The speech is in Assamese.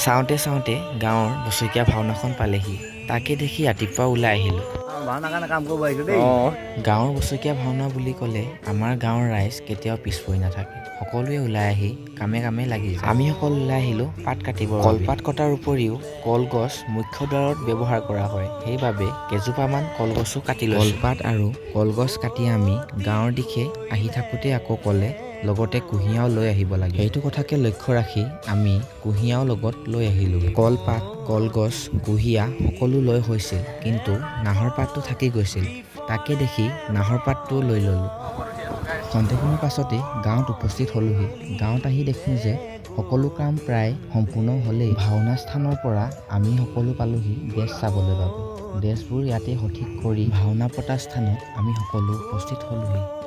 চাওঁতে চাওঁতে গাঁৱৰ বছৰেকীয়া ভাওনাখন পালেহি। তাকে দেখি ৰাতিপুৱা ওলাই আহিলোঁ। গাঁৱৰ বছৰেকীয়া ভাওনা বুলি ক'লে আমাৰ গাঁৱৰ ৰাইজ কেতিয়াও পিছ পৰি নাথাকে। সকলোৱে ওলাই আহি কামে কামে লাগি যায়। আমি সকলো ওলাই আহিলোঁ পাত কাটিবৰ বাবে। কলপাত কটাৰ উপৰিও কলগছ মুখ্য দ্বাৰত ব্যৱহাৰ কৰা হয়। সেইবাবে কেইজোপামান কলগছো কাটি লৈছোঁ। কলপাত আৰু কলগছ কাটি আমি গাঁৱৰ দিশে আহি থাকোঁতে আকৌ ক'লে লগতে কুঁহিয়াও লৈ আহিব লাগে। সেইটো কথাকে লক্ষ্য ৰাখি আমি কুঁহিয়াও লগত লৈ আহিলোঁ। কলপাত, কলগছ, কুঁহিয়া সকলো লৈ হৈছিল, কিন্তু নাহৰ পাতটো থাকি গৈছিল। তাকে দেখি নাহৰ পাতটো লৈ ল'লোঁ। খন্তেকমানৰ পাছতে গাঁৱত উপস্থিত হ'লোহি। গাঁৱত আহি দেখোঁ যে সকলো কাম প্ৰায় সম্পূৰ্ণ হ'লেই। ভাওনা স্থানৰ পৰা আমি সকলো পালোহি ড্ৰেছ চাবলৈ বাবে। ড্ৰেছবোৰ ইয়াতে সঠিক কৰি ভাওনা পতা স্থানত আমি সকলো উপস্থিত হ'লোহি।